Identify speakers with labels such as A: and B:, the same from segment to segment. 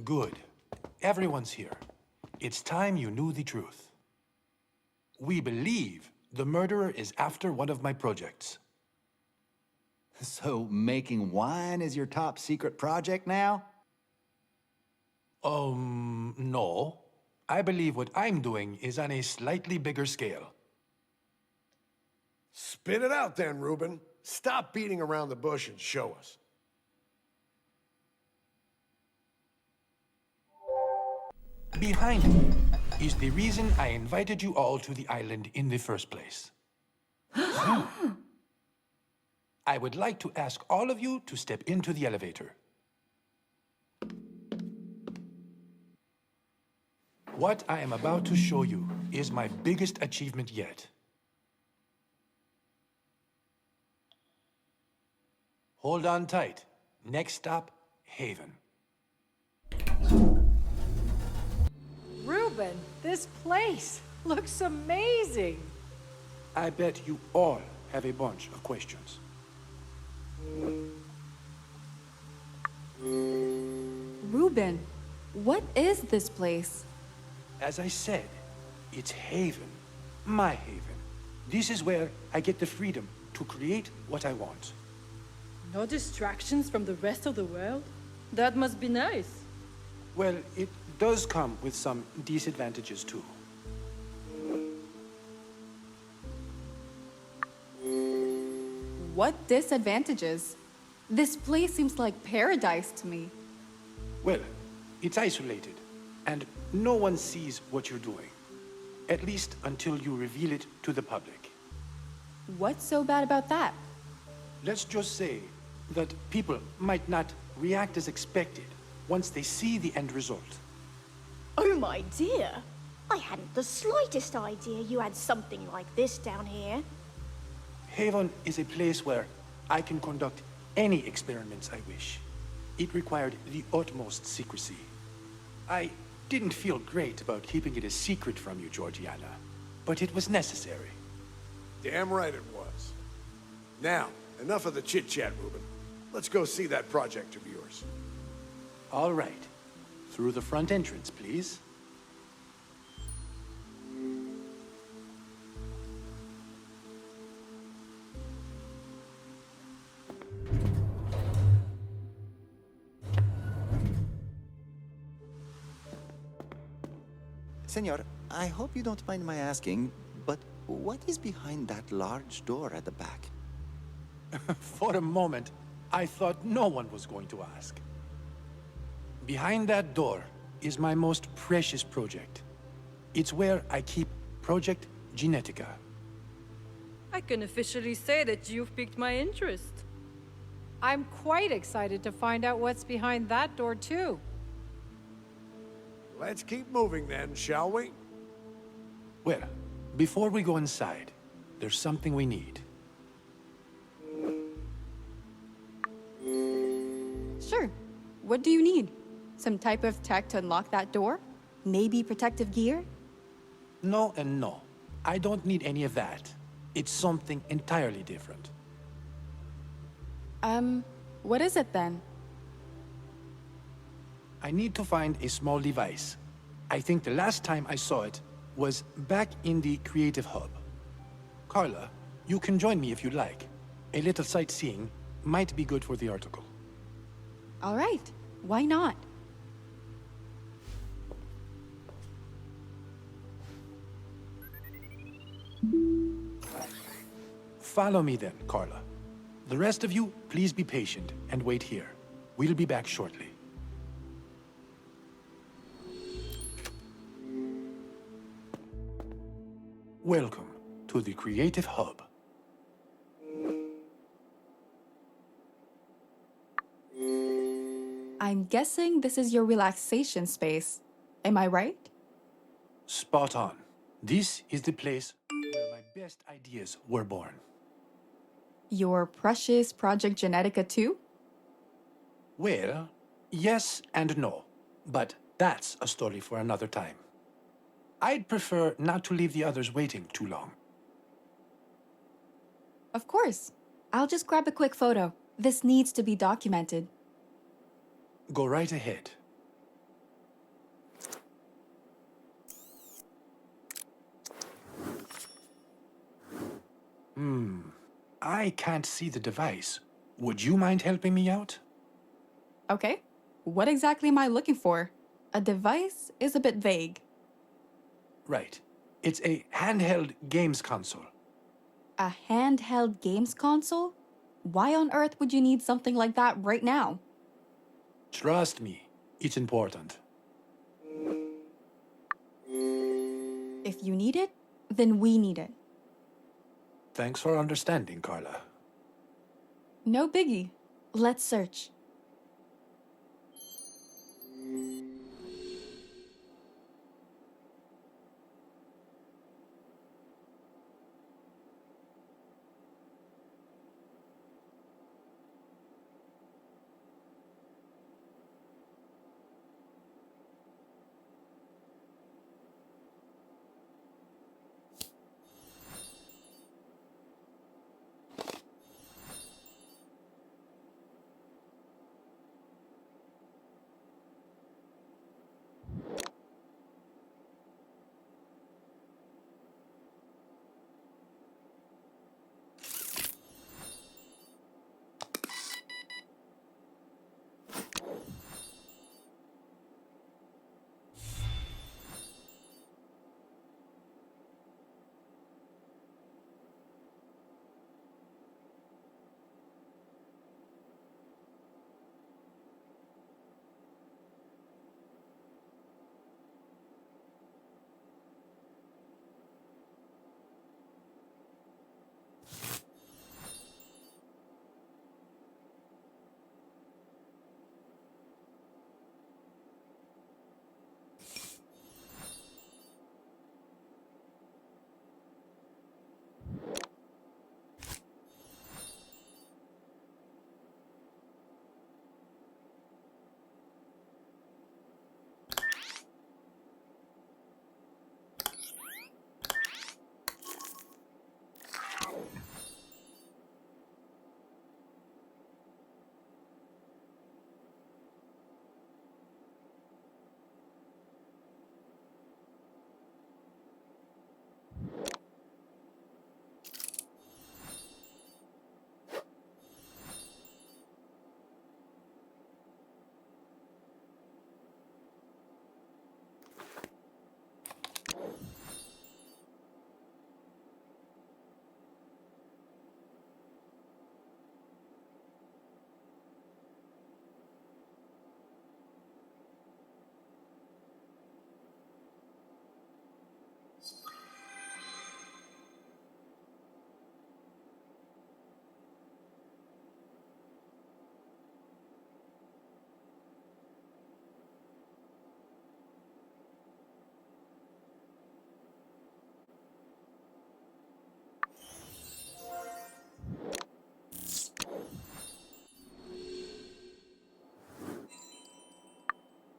A: Good. Everyone's here. It's time you knew the truth. We believe the murderer is after one of my projects.
B: So making wine is your top secret project now?
A: No. I believe what I'm doing is on a slightly bigger scale.
C: Spit it out then, Reuben. Stop beating around the bush and show us.
A: Behind me is the reason I invited you all to the island in the first place. I would like to ask all of you to step into the elevator. What I am about to show you is my biggest achievement yet. Hold on tight. Next stop, Haven.
D: Reuben, this place looks amazing.
A: I bet you all have a bunch of questions.
E: Reuben, what is this place?
A: As I said, it's Haven. My haven. This is where I get the freedom to create what I want.
F: No distractions from the rest of the world? That must be nice.
A: Well, it does come with some disadvantages too.
E: What disadvantages? This place seems like paradise to me.
A: Well, it's isolated, and no one sees what you're doing. At least until you reveal it to the public.
E: What's so bad about that?
A: Let's just say that people might not react as expected once they see the end result.
G: Oh my dear! I hadn't the slightest idea you had something like this down here.
A: Haven is a place where I can conduct any experiments I wish. It required the utmost secrecy. I didn't feel great about keeping it a secret from you, Georgiana, but it was necessary.
C: Damn right it was. Now, enough of the chit-chat, Reuben. Let's go see that project of yours.
A: All right. Through the front entrance, please.
B: Senor, I hope you don't mind my asking, but what is behind that large door at the back?
A: For a moment, I thought no one was going to ask. Behind that door is my most precious project. It's where I keep Project Genetica.
F: I can officially say that you've piqued my interest.
D: I'm quite excited to find out what's behind that door, too.
C: Let's keep moving then, shall we?
A: Well, before we go inside, there's something we need.
E: Sure. What do you need? Some type of tech to unlock that door? Maybe protective gear?
A: No and no. I don't need any of that. It's something entirely different.
E: What is it then?
A: I need to find a small device. I think the last time I saw it was back in the Creative Hub. Carla, you can join me if you like. A little sightseeing might be good for the article.
E: All right. Why not?
A: Follow me then, Carla. The rest of you, please be patient and wait here. We'll be back shortly. Welcome to the Creative Hub.
E: I'm guessing this is your relaxation space. Am I right?
A: Spot on. This is the place where my best ideas were born.
E: Your precious Project Genetica too?
A: Well, yes and no. But that's a story for another time. I'd prefer not to leave the others waiting too long.
E: Of course. I'll just grab a quick photo. This needs to be documented.
A: Go right ahead. I can't see the device. Would you mind helping me out?
E: Okay. What exactly am I looking for? A device is a bit vague.
A: Right. It's a handheld games console.
E: A handheld games console? Why on earth would you need something like that right now?
A: Trust me, it's important.
E: If you need it, then we need it.
A: Thanks for understanding, Carla.
E: No biggie. Let's search.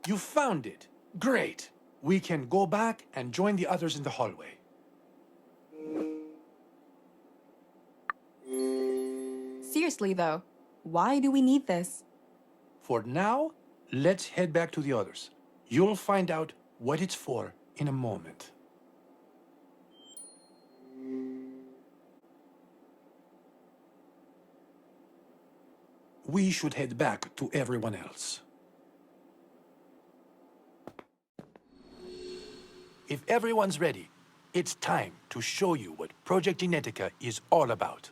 A: You found it. Great. We can go back and join the others in the hallway.
E: Seriously, though, why do we need this?
A: For now, let's head back to the others. You'll find out what it's for in a moment. We should head back to everyone else. If everyone's ready, it's time to show you what Project Genetica is all about.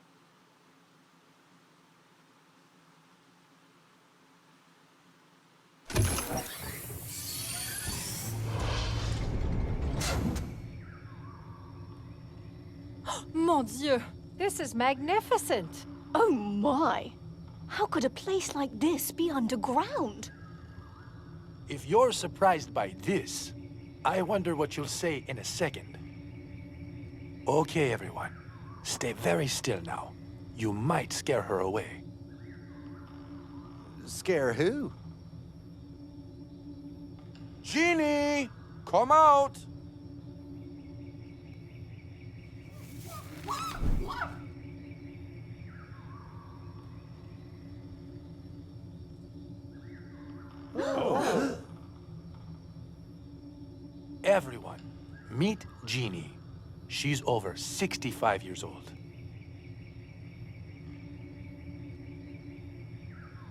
F: Mon Dieu!
D: This is magnificent.
G: Oh my! How could a place like this be underground?
A: If you're surprised by this, I wonder what you'll say in a second. Okay, everyone. Stay very still now. You might scare her away.
B: Scare who?
H: Genie! Come out!
A: Everyone, meet Genie. She's over 65 years old.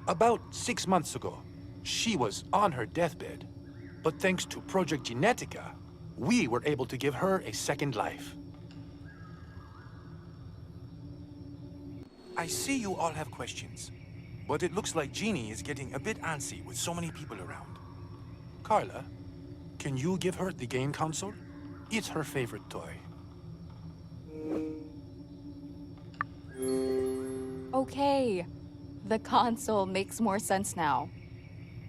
A: About 6 months ago, she was on her deathbed. But thanks to Project Genetica, we were able to give her a second life. I see you all have questions, but it looks like Genie is getting a bit antsy with so many people around. Carla, can you give her the game console? It's her favorite toy.
E: Okay, the console makes more sense now.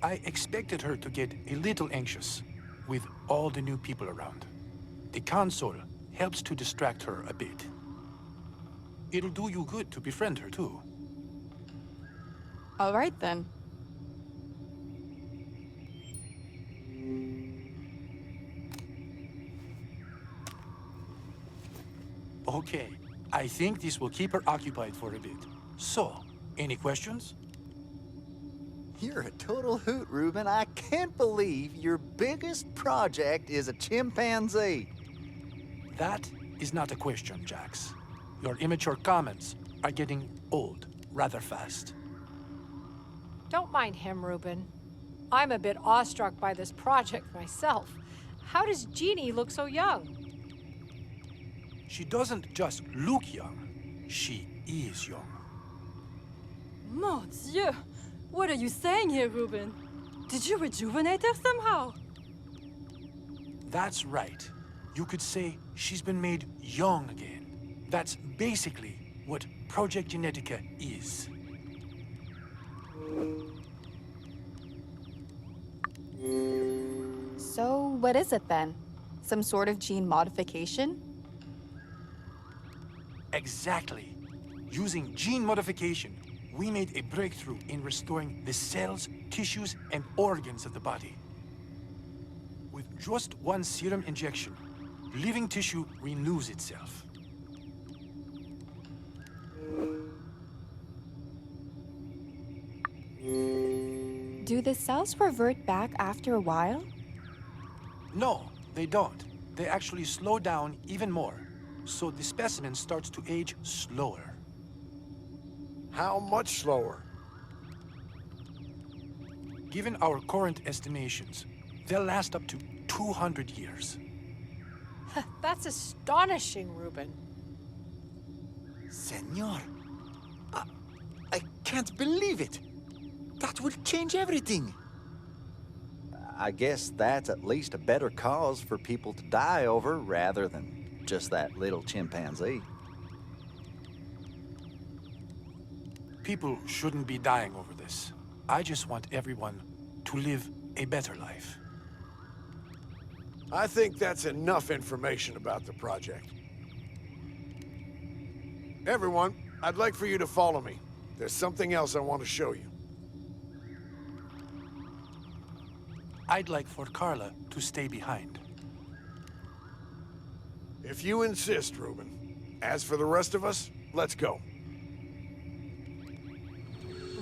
A: I expected her to get a little anxious with all the new people around. The console helps to distract her a bit. It'll do you good to befriend her, too.
E: All right, then.
A: Okay, I think this will keep her occupied for a bit. So, any questions?
B: You're a total hoot, Reuben. I can't believe your biggest project is a chimpanzee.
A: That is not a question, Jax. Your immature comments are getting old rather fast.
D: Don't mind him, Reuben. I'm a bit awestruck by this project myself. How does Genie look so young?
A: She doesn't just look young, she is young.
F: Mon Dieu! What are you saying here, Reuben? Did you rejuvenate her somehow?
A: That's right. You could say she's been made young again. That's basically what Project Genetica is.
E: So, what is it then? Some sort of gene modification?
A: Exactly. Using gene modification, we made a breakthrough in restoring the cells, tissues, and organs of the body. With just one serum injection, living tissue renews itself.
E: Do the cells revert back after a while?
A: No, they don't. They actually slow down even more, so the specimen starts to age slower.
C: How much slower?
A: Given our current estimations, they'll last up to 200 years.
D: That's astonishing, Reuben.
B: Senor, I can't believe it. That will change everything. I guess that's at least a better cause for people to die over rather than just that little chimpanzee.
A: People shouldn't be dying over this. I just want everyone to live a better life.
C: I think that's enough information about the project. Everyone, I'd like for you to follow me. There's something else I want to show you.
A: I'd like for Carla to stay behind.
C: If you insist, Reuben. As for the rest of us, let's go.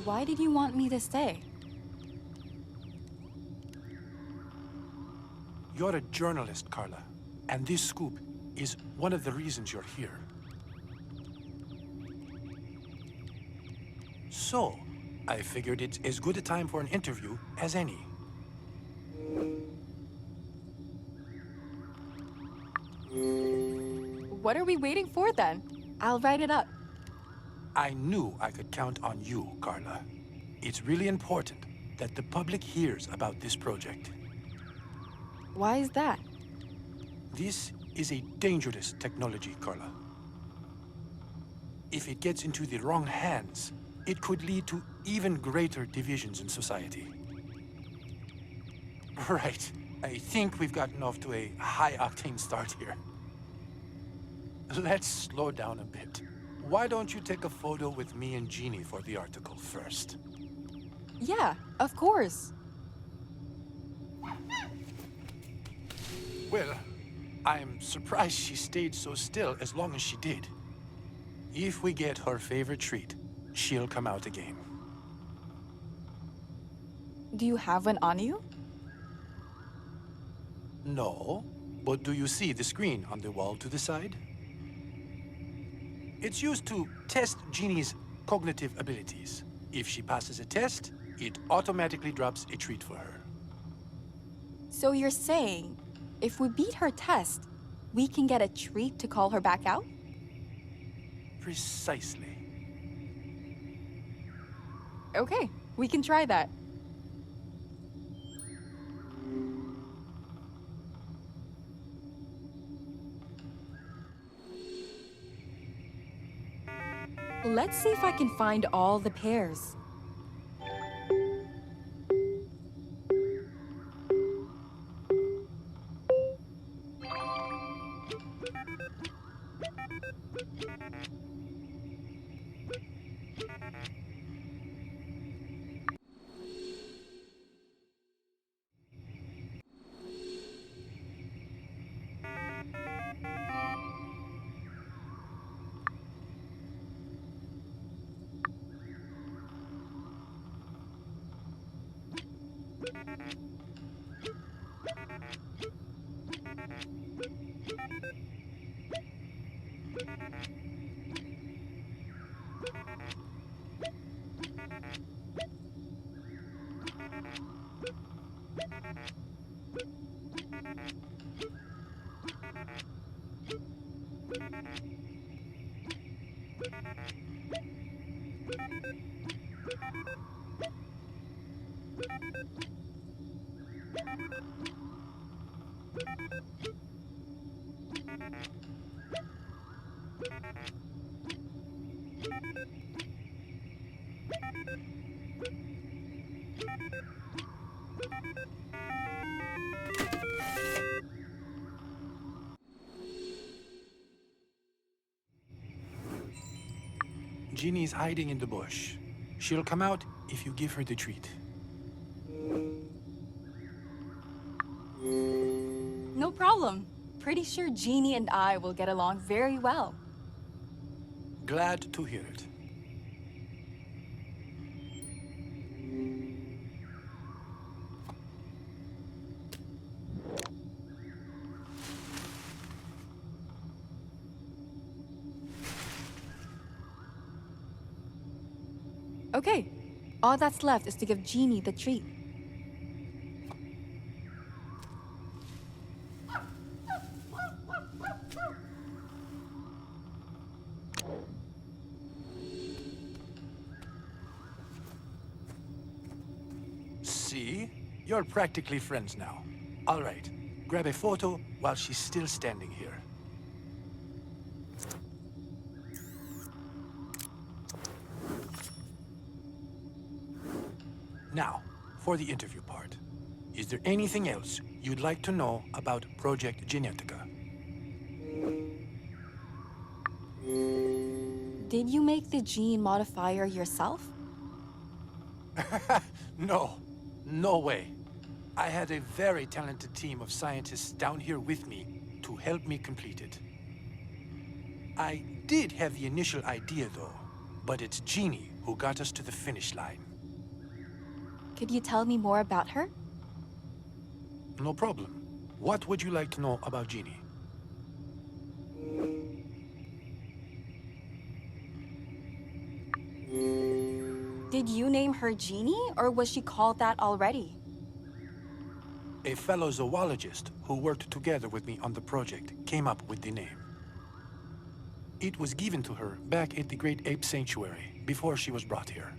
E: Why did you want me to stay?
A: You're a journalist, Carla, and this scoop is one of the reasons you're here. So, I figured it's as good a time for an interview as any.
E: What are we waiting for then? I'll write it up.
A: I knew I could count on you, Carla. It's really important that the public hears about this project.
E: Why is that?
A: This is a dangerous technology, Carla. If it gets into the wrong hands, it could lead to even greater divisions in society. Right. I think we've gotten off to a high-octane start here. Let's slow down a bit. Why don't you take a photo with me and Genie for the article first?
E: Yeah, of course.
A: Well, I'm surprised she stayed so still as long as she did. If we get her favorite treat, she'll come out again.
E: Do you have one on you?
A: No, but do you see the screen on the wall to the side? It's used to test Genie's cognitive abilities. If she passes a test, it automatically drops a treat for her.
E: So you're saying, if we beat her test, we can get a treat to call her back out?
A: Precisely.
E: Okay, we can try that. Let's see if I can find all the pairs.
A: Genie's hiding in the bush. She'll come out if you give her the treat.
E: No problem. Pretty sure Genie and I will get along very well.
A: Glad to hear it.
E: Okay, all that's left is to give Genie the treat.
A: See? You're practically friends now. All right, grab a photo while she's still standing here. Now, for the interview part. Is there anything else you'd like to know about Project Genetica?
E: Did you make the gene modifier yourself?
A: No way. I had a very talented team of scientists down here with me to help me complete it. I did have the initial idea, though, but it's Genie who got us to the finish line.
E: Could you tell me more about her?
A: No problem. What would you like to know about Genie?
E: Did you name her Genie, or was she called that already?
A: A fellow zoologist who worked together with me on the project came up with the name. It was given to her back at the Great Ape Sanctuary before she was brought here.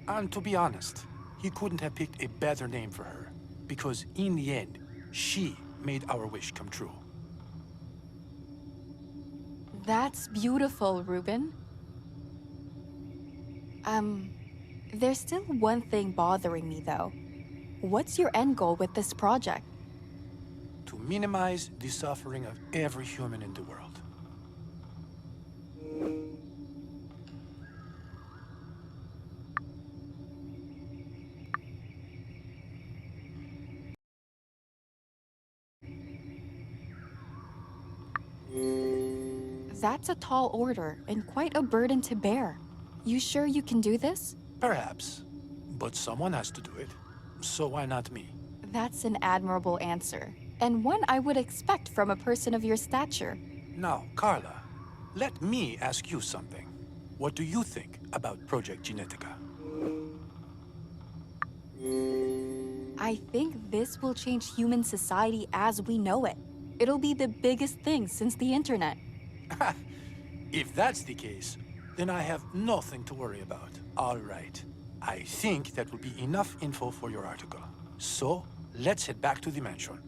A: And to be honest, he couldn't have picked a better name for her, because in the end, she made our wish come true.
E: That's beautiful, Reuben. There's still one thing bothering me, though. What's your end goal with this project?
A: To minimize the suffering of every human in the world.
E: That's a tall order and quite a burden to bear. You sure you can do this?
A: Perhaps, but someone has to do it, so why not me?
E: That's an admirable answer, and one I would expect from a person of your stature.
A: Now, Carla, let me ask you something. What do you think about Project Genetica?
E: I think this will change human society as we know it. It'll be the biggest thing since the internet.
A: If that's the case, then I have nothing to worry about. All right. I think that will be enough info for your article. So, let's head back to the mansion.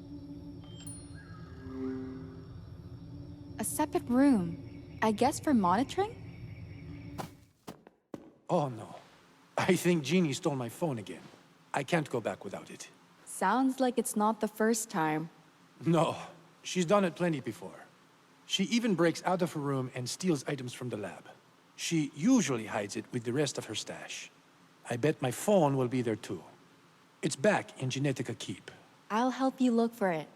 E: A separate room. I guess for monitoring?
A: Oh no. I think Genie stole my phone again. I can't go back without it.
E: Sounds like it's not the first time.
A: No, she's done it plenty before. She even breaks out of her room and steals items from the lab. She usually hides it with the rest of her stash. I bet my phone will be there too. It's back in Genetica Keep.
E: I'll help you look for it.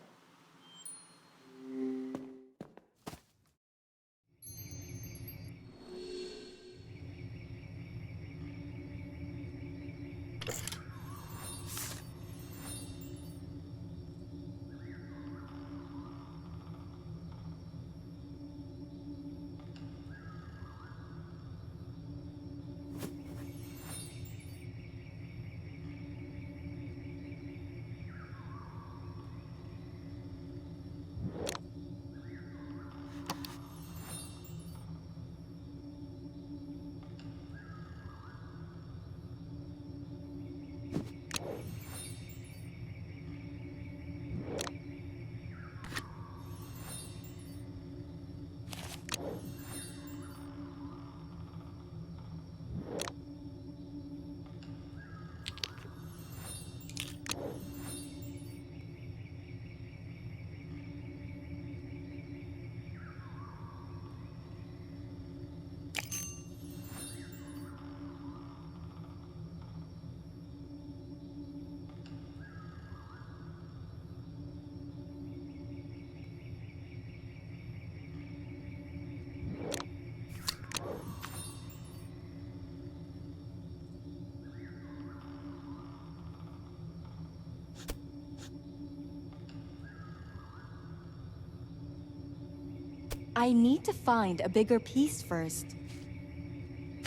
E: I need to find a bigger piece first.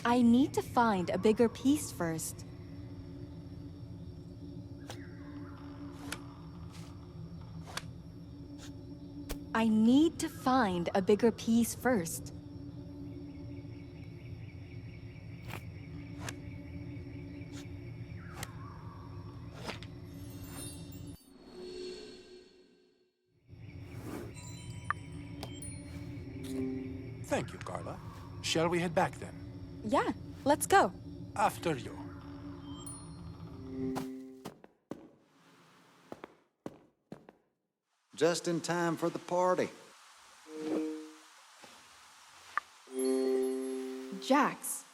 E: I need to find a bigger piece first. I need to find a bigger piece first.
A: Thank you, Carla. Shall we head back then?
E: Yeah, let's go.
A: After you.
B: Just in time for the party.
E: Jax,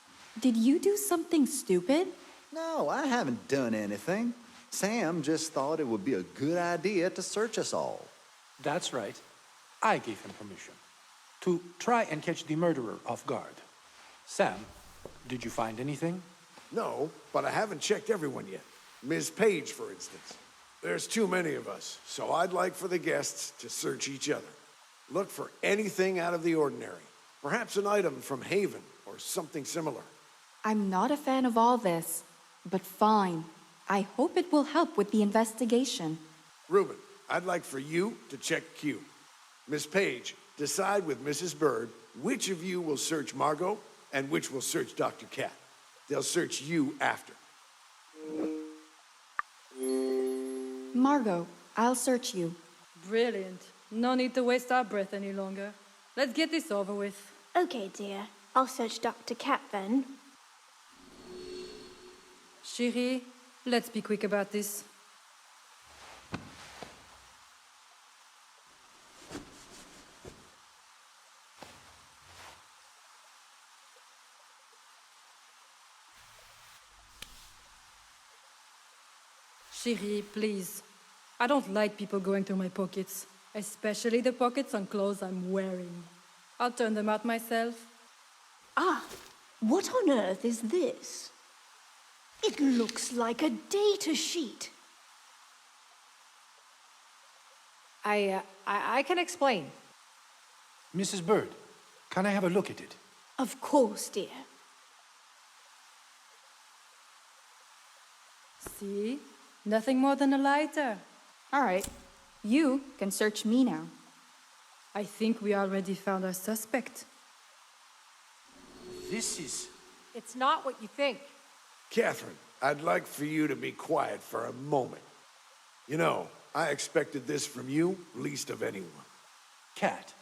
E: did you do something stupid?
B: No, I haven't done anything. Sam just thought it would be a good idea to search us all.
A: That's right. I gave him permission to try and catch the murderer off guard. Sam, did you find anything?
C: No, but I haven't checked everyone yet. Ms. Page, for instance. There's too many of us, so I'd like for the guests to search each other. Look for anything out of the ordinary. Perhaps an item from Haven or something similar.
E: I'm not a fan of all this, but fine. I hope it will help with the investigation.
C: Reuben, I'd like for you to check Q. Miss Page, decide with Mrs. Bird which of you will search Margot and which will search Dr. Cat. They'll search you after.
E: Margot, I'll search you.
F: Brilliant. No need to waste our breath any longer. Let's get this over with.
G: Okay, dear. I'll search Dr. Cat then.
F: Chérie, let's be quick about this. Chérie, please. I don't like people going through my pockets, especially the pockets on clothes I'm wearing. I'll turn them out myself.
G: Ah, what on earth is this? It looks like a data sheet.
D: I can explain.
A: Mrs. Bird, can I have a look at it?
G: Of course, dear.
F: See? Nothing more than a lighter.
E: All right. You can search me now.
F: I think we already found our suspect.
A: This is...
D: It's not what you think.
C: Catherine, I'd like for you to be quiet for a moment. You know, I expected this from you least of anyone.
A: Cat,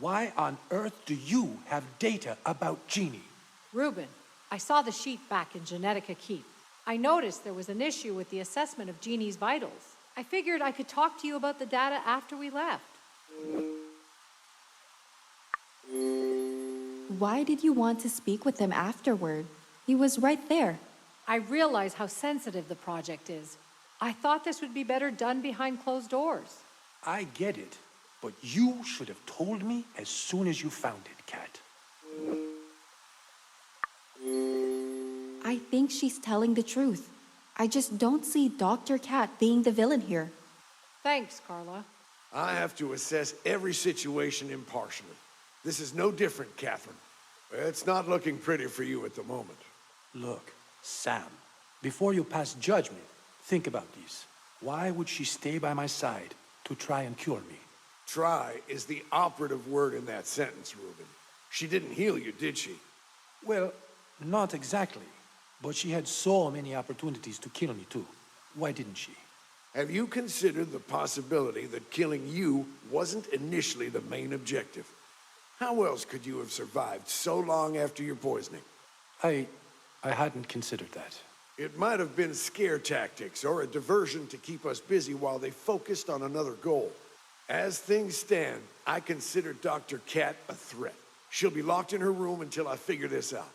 A: why on earth do you have data about Genie?
D: Reuben, I saw the sheet back in Genetica Keep. I noticed there was an issue with the assessment of Genie's vitals. I figured I could talk to you about the data after we left.
E: Why did you want to speak with him afterward? He was right there.
D: I realize how sensitive the project is. I thought this would be better done behind closed doors.
A: I get it, but you should have told me as soon as you found it, Cat.
E: I think she's telling the truth. I just don't see Dr. Cat being the villain here.
D: Thanks, Carla.
C: I have to assess every situation impartially. This is no different, Catherine. It's not looking pretty for you at the moment.
A: Look, Sam, before you pass judgment, think about this. Why would she stay by my side to try and cure me?
C: Try is the operative word in that sentence, Reuben. She didn't heal you, did she?
A: Well, not exactly. But she had so many opportunities to kill me, too. Why didn't she?
C: Have you considered the possibility that killing you wasn't initially the main objective? How else could you have survived so long after your poisoning?
A: I hadn't considered that.
C: It might have been scare tactics or a diversion to keep us busy while they focused on another goal. As things stand, I consider Dr. Cat a threat. She'll be locked in her room until I figure this out.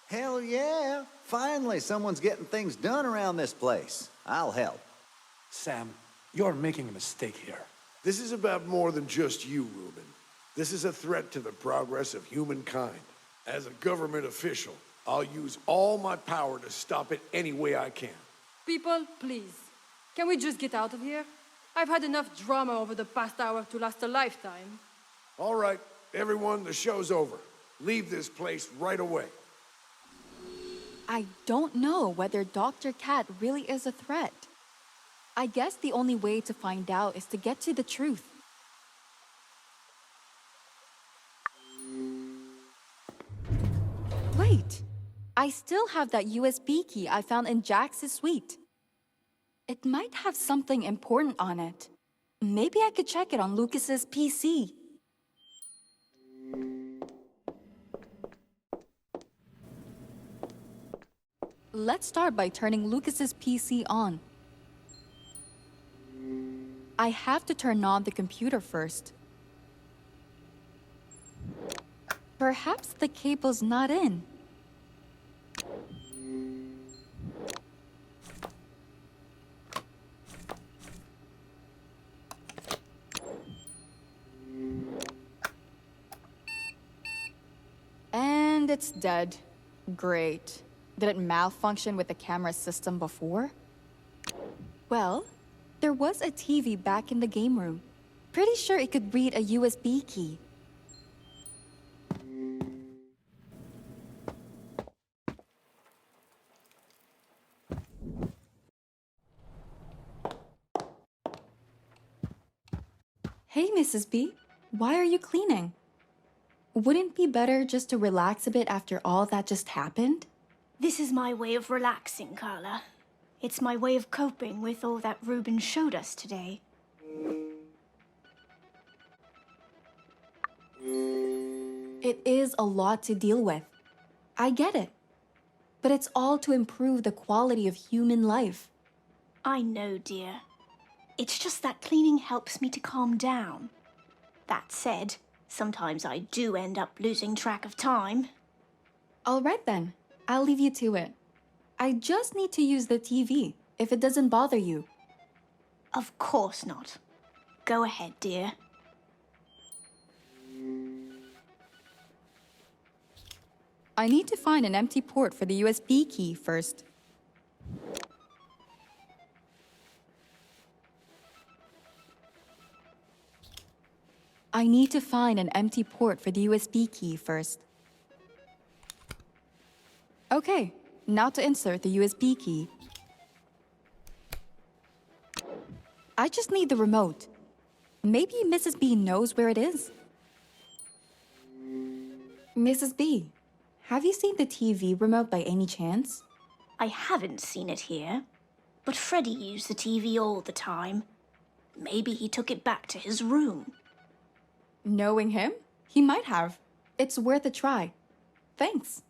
B: Hell yeah! Finally, someone's getting things done around this place. I'll help.
A: Sam, you're making a mistake here.
C: This is about more than just you, Reuben. This is a threat to the progress of humankind. As a government official, I'll use all my power to stop it any way I can.
F: People, please. Can we just get out of here? I've had enough drama over the past hour to last a lifetime.
C: All right, everyone, the show's over. Leave this place right away.
E: I don't know whether Dr. Cat really is a threat. I guess the only way to find out is to get to the truth. Wait, I still have that USB key I found in Jax's suite. It might have something important on it. Maybe I could check it on Lucas's PC. Let's start by turning Lucas's PC on. I have to turn on the computer first. Perhaps the cable's not in. And it's dead. Great. Did it malfunction with the camera system before? Well, there was a TV back in the game room. Pretty sure it could read a USB key. Hey, Mrs. B. Why are you cleaning? Wouldn't it be better just to relax a bit after all that just happened?
G: This is my way of relaxing, Carla. It's my way of coping with all that Reuben showed us today.
E: It is a lot to deal with. I get it. But it's all to improve the quality of human life.
G: I know, dear. It's just that cleaning helps me to calm down. That said, sometimes I do end up losing track of time.
E: All right then. I'll leave you to it. I just need to use the TV, if it doesn't bother you.
G: Of course not. Go ahead, dear.
E: I need to find an empty port for the USB key first. I need to find an empty port for the USB key first. Okay, now to insert the USB key. I just need the remote. Maybe Mrs. B knows where it is. Mrs. B, have you seen the TV remote by any chance?
G: I haven't seen it here, but Freddy used the TV all the time. Maybe he took it back to his room.
E: Knowing him, he might have. It's worth a try. Thanks.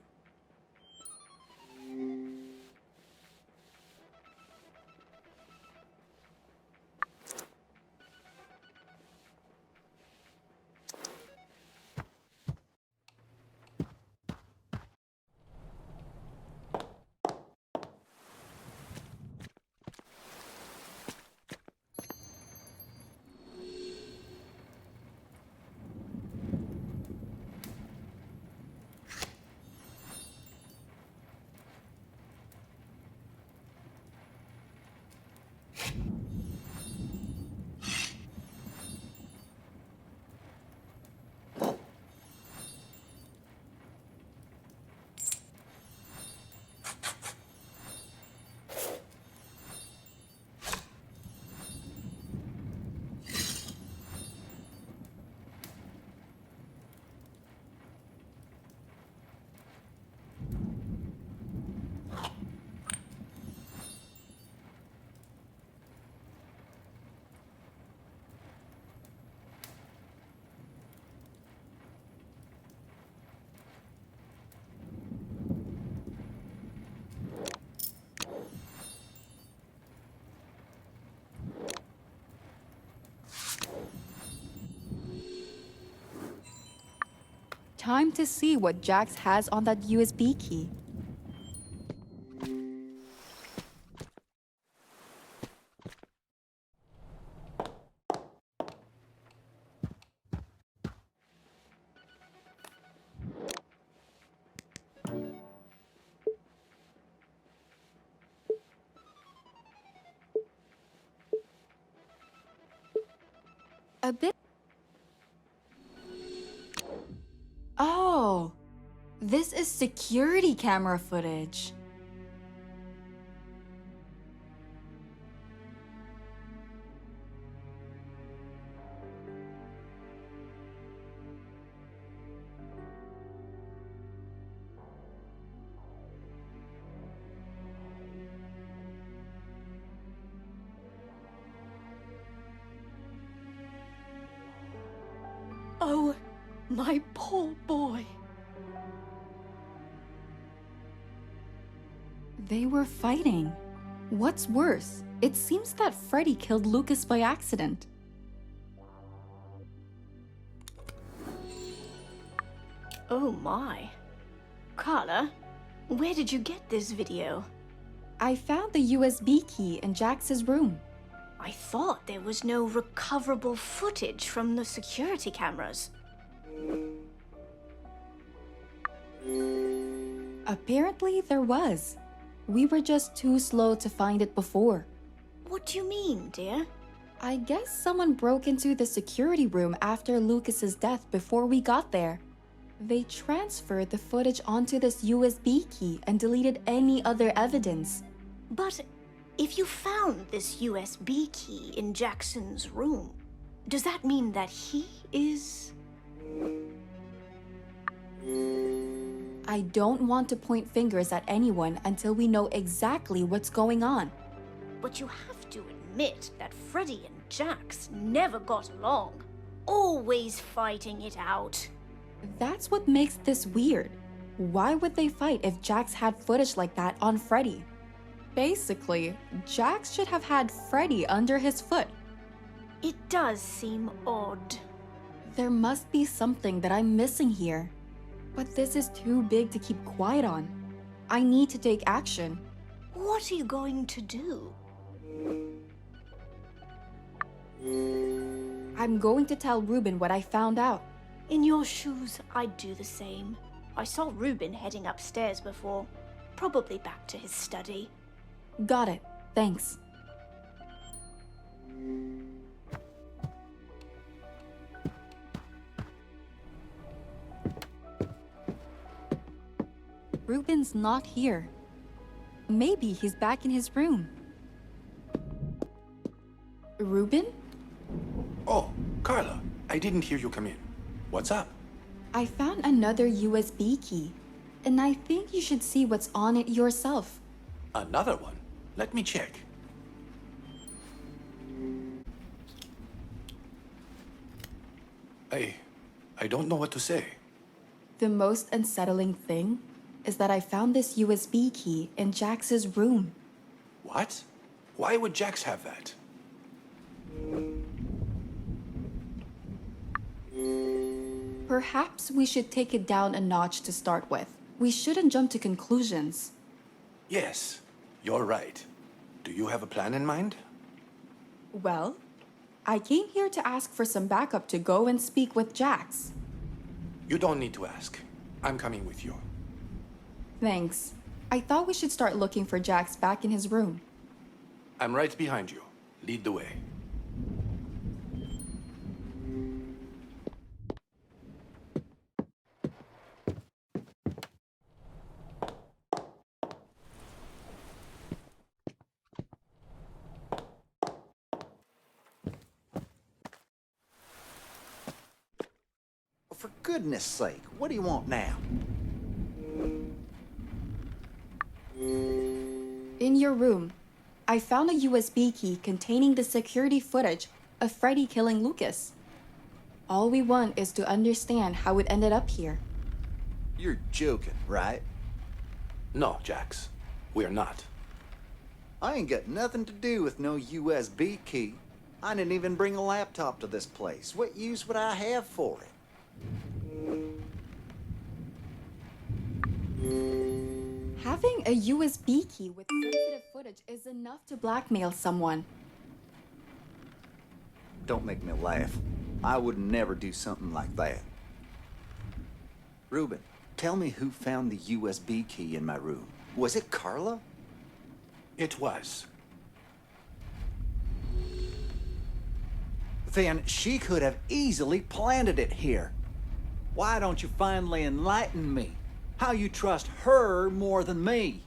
E: Time to see what Jax has on that USB key. A bit. Oh, this is security camera footage.
F: Oh, my poor boy.
E: They were fighting. What's worse, it seems that Freddy killed Lucas by accident.
G: Oh my. Carla, where did you get this video?
E: I found the USB key in Jax's room.
G: I thought there was no recoverable footage from the security cameras.
E: Apparently there was. We were just too slow to find it before.
G: What do you mean, dear?
E: I guess someone broke into the security room after Lucas's death before we got there. They transferred the footage onto this USB key and deleted any other evidence.
G: But if you found this USB key in Jackson's room, does that mean that he is...
E: I don't want to point fingers at anyone until we know exactly what's going on.
G: But you have to admit that Freddy and Jax never got along. Always fighting it out.
E: That's what makes this weird. Why would they fight if Jax had footage like that on Freddy? Basically, Jax should have had Freddy under his foot.
G: It does seem odd.
E: There must be something that I'm missing here. But this is too big to keep quiet on. I need to take action.
G: What are you going to do?
E: I'm going to tell Reuben what I found out.
G: In your shoes, I'd do the same. I saw Reuben heading upstairs before. Probably back to his study.
E: Got it. Thanks. Reuben's not here. Maybe he's back in his room. Reuben?
A: Oh, Carla, I didn't hear you come in. What's up?
E: I found another USB key, and I think you should see what's on it yourself.
A: Another one? Let me check. I don't know what to say.
E: The most unsettling thing is that I found this USB key in Jax's room.
A: What? Why would Jax have that?
E: Perhaps we should take it down a notch to start with. We shouldn't jump to conclusions.
A: Yes, you're right. Do you have a plan in mind?
E: Well, I came here to ask for some backup to go and speak with Jax.
A: You don't need to ask. I'm coming with you.
E: Thanks. I thought we should start looking for Jax back in his room.
A: I'm right behind you. Lead the way.
B: For goodness sake, what do you want now?
E: In your room, I found a USB key containing the security footage of Freddy killing Lucas. All we want is to understand how it ended up here.
B: You're joking, right?
A: No, Jax. We're not.
B: I ain't got nothing to do with no USB key. I didn't even bring a laptop to this place. What use would I have for it?
E: Having a USB key with sensitive footage is enough to blackmail someone.
B: Don't make me laugh. I would never do something like that. Reuben, tell me who found the USB key in my room. Was it Carla?
A: It was.
B: Then she could have easily planted it here. Why don't you finally enlighten me? How you trust her more than me?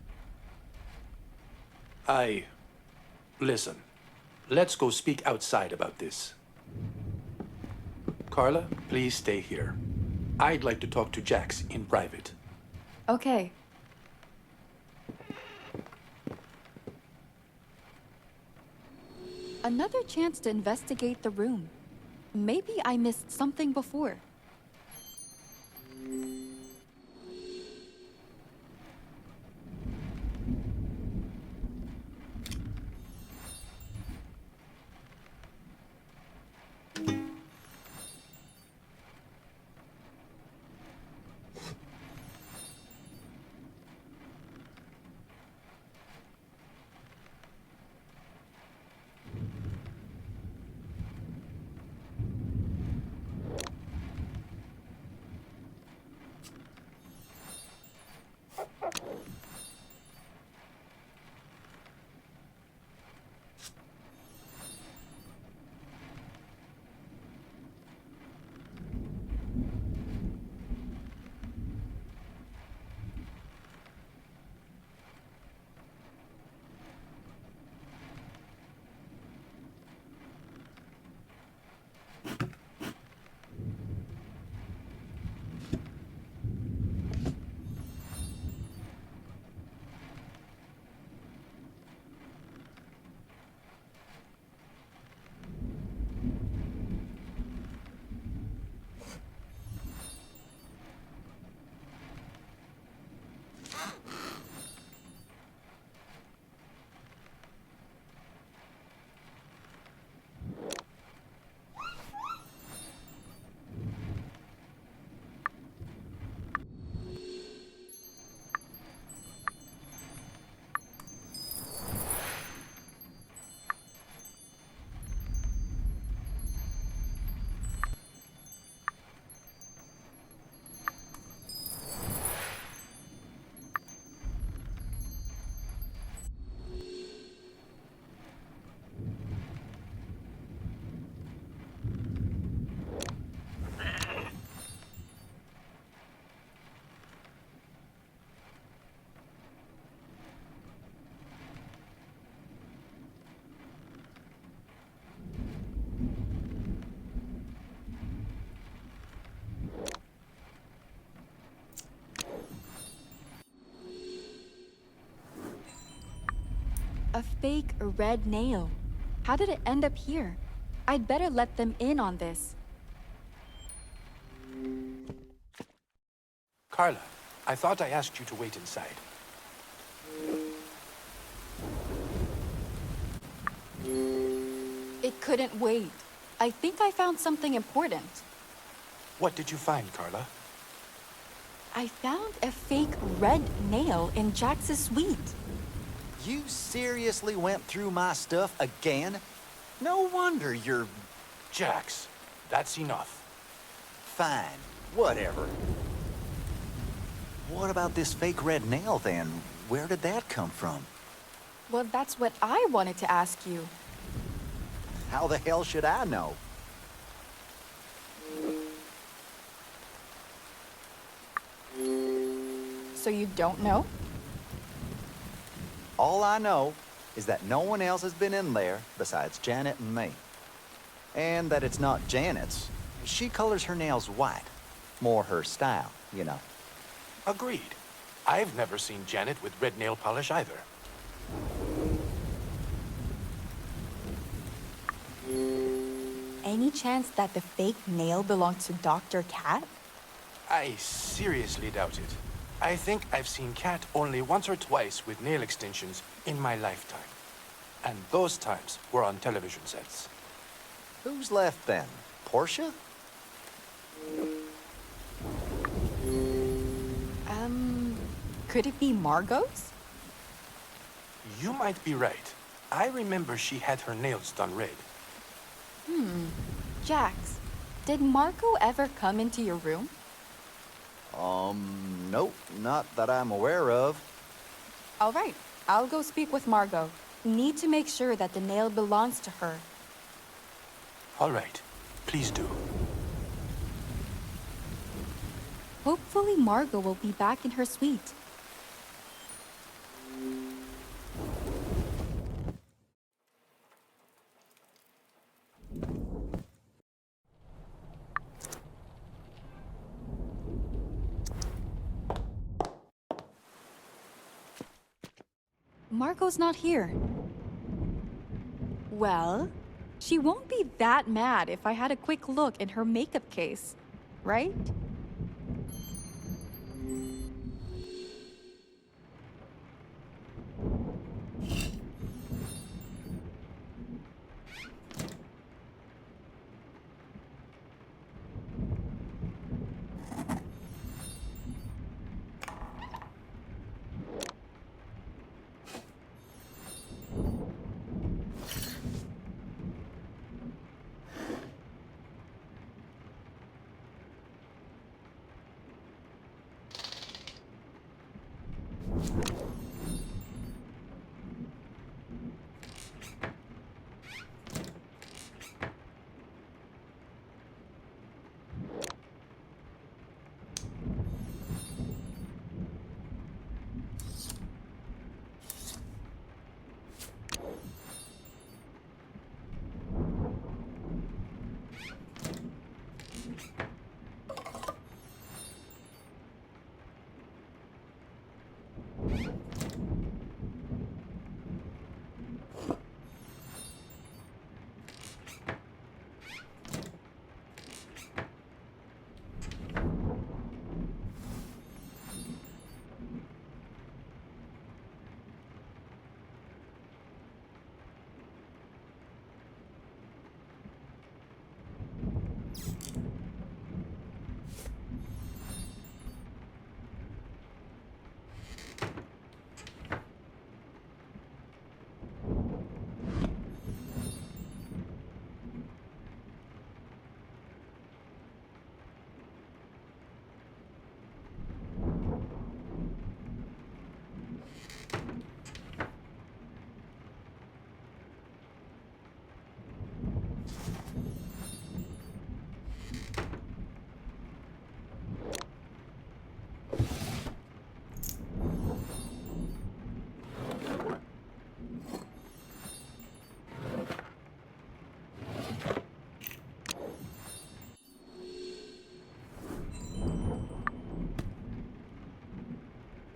A: Listen. Let's go speak outside about this. Carla, please stay here. I'd like to talk to Jax in private.
E: Okay. Another chance to investigate the room. Maybe I missed something before. A fake red nail. How did it end up here? I'd better let them in on this.
A: Carla, I thought I asked you to wait inside.
E: It couldn't wait. I think I found something important.
A: What did you find, Carla?
E: I found a fake red nail in Jax's suite.
B: You seriously went through my stuff again? No wonder you're
A: Jax, that's enough.
B: fine. Whatever. What about this fake red nail, then? Where did that come from?
E: Well, that's what I wanted to ask you.
B: How the hell should I know?
E: So you don't know?
B: All I know is that no one else has been in there besides Janet and me. And that it's not Janet's. She colors her nails white. More her style, you know.
A: Agreed. I've never seen Janet with red nail polish either.
E: Any chance that the fake nail belonged to Dr. Cat?
A: I seriously doubt it. I think I've seen Kat only once or twice with nail extensions in my lifetime. And those times were on television sets.
B: Who's left then? Portia?
E: Could it be Margot's?
A: You might be right. I remember she had her nails done red.
E: Jax, did Margot ever come into your room?
B: Nope, not that I'm aware of.
E: All right, I'll go speak with Margot. Need to make sure that the nail belongs to her.
A: All right, please do.
E: Hopefully Margot will be back in her suite. Margot's not here. Well, she won't be that mad if I had a quick look in her makeup case, right?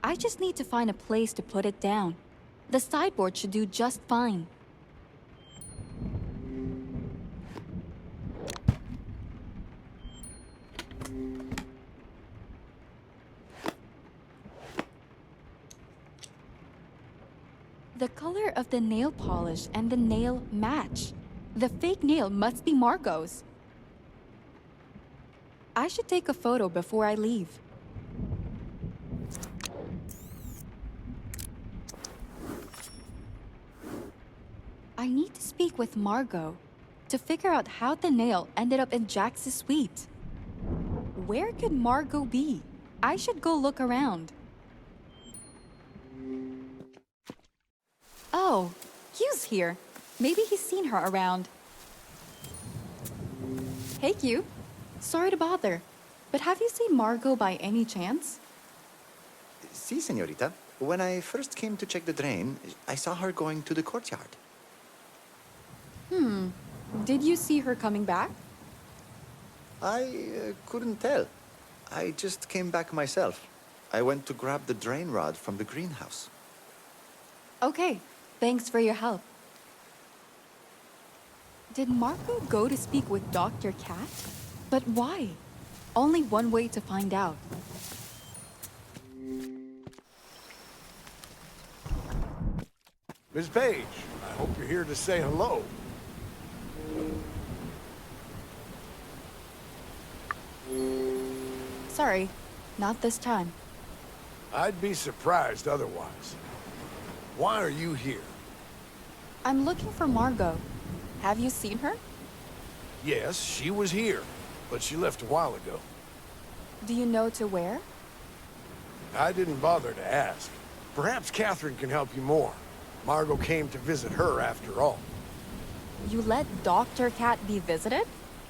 E: I just need to find a place to put it down. The sideboard should do just fine. The color of the nail polish and the nail match. The fake nail must be Margot's. I should take a photo before I leave. I need to speak with Margot to figure out how the nail ended up in Jax's suite. Where could Margot be? I should go look around. Oh, Q's here. Maybe he's seen her around. Hey, Q. Sorry to bother, but have you seen Margot by any chance?
B: Si, señorita. When I first came to check the drain, I saw her going to the courtyard.
E: Did you see her coming back?
B: I couldn't tell. I just came back myself. I went to grab the drain rod from the greenhouse.
E: Okay, thanks for your help. Did Margot go to speak with Dr. Cat? But why? Only one way to find out.
C: Miss Page, I hope you're here to say hello.
E: Sorry, not this time.
C: I'd be surprised otherwise. Why are you here?
E: I'm looking for Margot. Have you seen her?
C: Yes, she was here, but she left a while ago.
E: Do you know to where?
C: I didn't bother to ask. Perhaps Catherine can help you more. Margot came to visit her after all.
E: You let Dr. Cat be visited?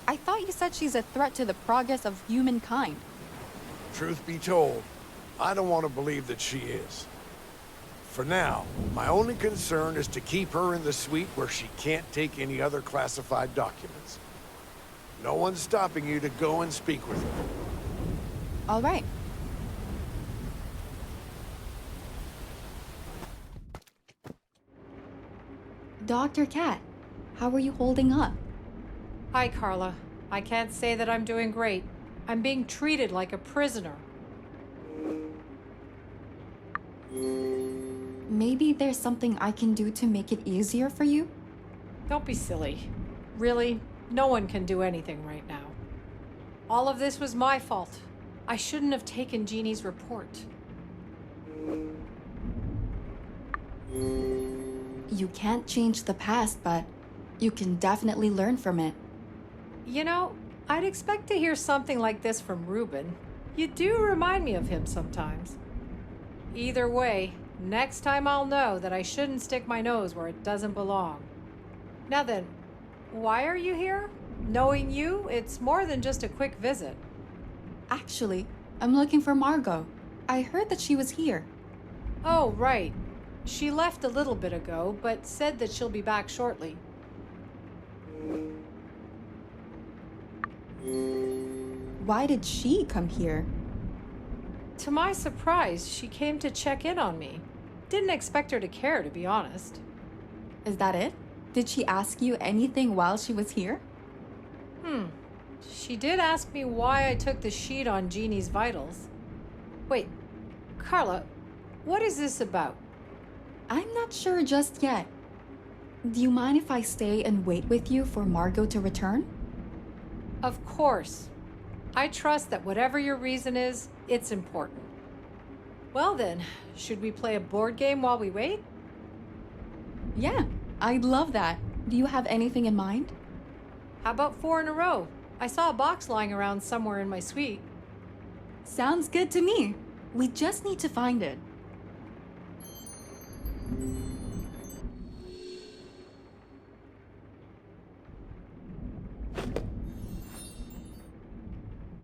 E: I thought you said she's a threat to the progress of humankind.
C: Truth be told, I don't want to believe that she is. For now, my only concern is to keep her in the suite where she can't take any other classified documents. No one's stopping you to go and speak with her.
E: All right. Dr. Cat, how are you holding up?
D: Hi, Carla. I can't say that I'm doing great. I'm being treated like a prisoner.
E: Maybe there's something I can do to make it easier for you?
D: Don't be silly. Really, no one can do anything right now. All of this was my fault. I shouldn't have taken Genie's report.
E: You can't change the past, but you can definitely learn from it.
D: You know, I'd expect to hear something like this from Reuben. You do remind me of him sometimes. Either way, next time I'll know that I shouldn't stick my nose where it doesn't belong. Now then, why are you here? Knowing you, it's more than just a quick visit.
E: Actually, I'm looking for Margot. I heard that she was here.
D: Oh, right. She left a little bit ago, but said that she'll be back shortly.
E: Why did she come here?
D: To my surprise, she came to check in on me. Didn't expect her to care, to be honest.
E: Is that it? Did she ask you anything while she was here?
D: She did ask me why I took the sheet on Genie's vitals. Wait, Carla, what is this about?
E: I'm not sure just yet. Do you mind if I stay and wait with you for Margot to return?
D: Of course. I trust that whatever your reason is, it's important. Well then, should we play a board game while we wait?
E: Yeah, I'd love that. Do you have anything in mind?
D: How about 4 in a row? I saw a box lying around somewhere in my suite.
E: Sounds good to me. We just need to find it.